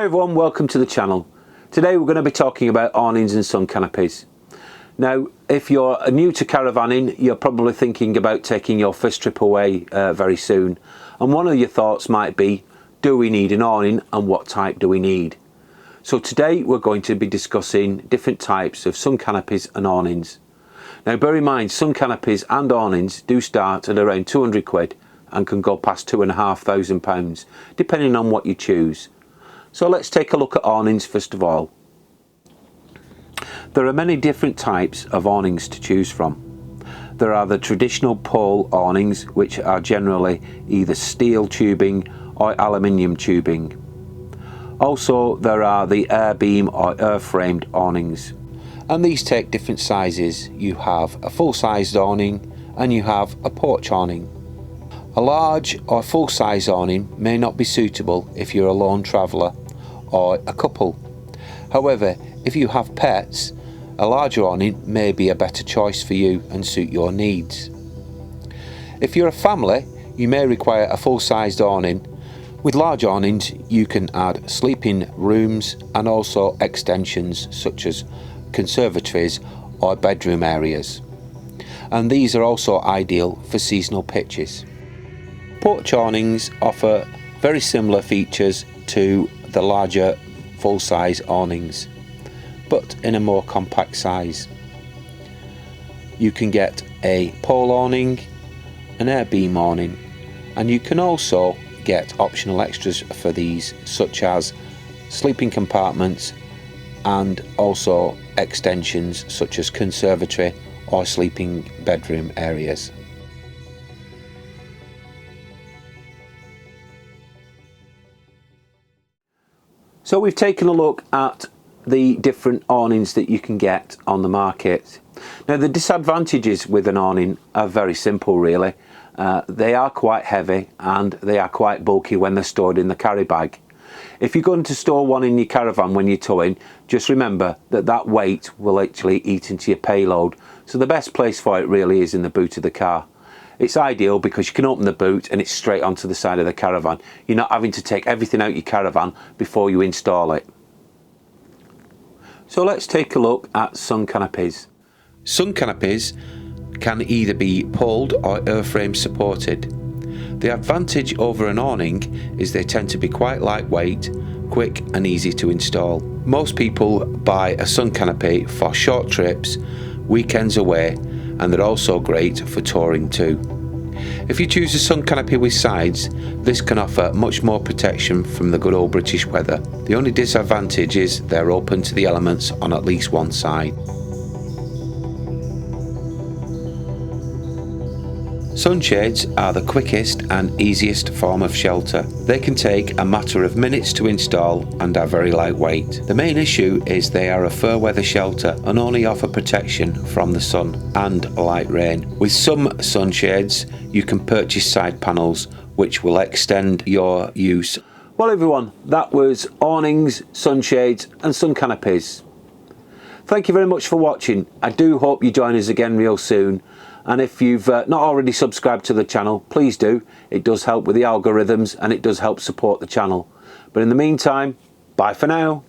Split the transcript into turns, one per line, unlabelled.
Hi everyone, welcome to the channel. Today we're going to be talking about awnings and sun canopies. Now, if you're new to caravanning, you're probably thinking about taking your first trip away very soon. And one of your thoughts might be, do we need an awning and what type do we need? So today we're going to be discussing different types of sun canopies and awnings. Now bear in mind, sun canopies and awnings do start at around 200 quid and can go past £2,500 depending on what you choose. So let's take a look at awnings first of all. There are many different types of awnings to choose from. There are the traditional pole awnings, which are generally either steel tubing or aluminium tubing. Also there are the air beam or air framed awnings, and these take different sizes. You have a full-sized awning and you have a porch awning. A large or full-size awning may not be suitable if you're a lone traveller or a couple. However, if you have pets, a larger awning may be a better choice for you and suit your needs. If you're a family, you may require a full-sized awning. With large awnings you can add sleeping rooms and also extensions such as conservatories or bedroom areas, and these are also ideal for seasonal pitches. Porch awnings offer very similar features to the larger full-size awnings, but in a more compact size. You can get a pole awning, an air beam awning, and you can also get optional extras for these such as sleeping compartments and also extensions such as conservatory or sleeping bedroom areas. So we've taken a look at the different awnings that you can get on the market. Now the disadvantages with an awning are very simple really. They are quite heavy and they are quite bulky when they're stored in the carry bag. If you're going to store one in your caravan when you're towing, just remember that that weight will actually eat into your payload. So the best place for it really is in the boot of the car. It's ideal because you can open the boot and it's straight onto the side of the caravan. You're not having to take everything out your caravan before you install it. So let's take a look at sun canopies. Sun canopies can either be poled or airframe supported. The advantage over an awning is they tend to be quite lightweight, quick and easy to install. Most people buy a sun canopy for short trips, weekends away, and they're also great for touring too. If you choose a sun canopy with sides, this can offer much more protection from the good old British weather. The only disadvantage is they're open to the elements on at least one side. Sunshades are the quickest and easiest form of shelter. They can take a matter of minutes to install and are very lightweight. The main issue is they are a fair weather shelter and only offer protection from the sun and light rain. With some sunshades you can purchase side panels which will extend your use. Well everyone, that was awnings, sunshades and sun canopies. Thank you very much for watching. I do hope you join us again real soon. And if you've not already subscribed to the channel, please do. It does help with the algorithms and it does help support the channel. But in the meantime, bye for now.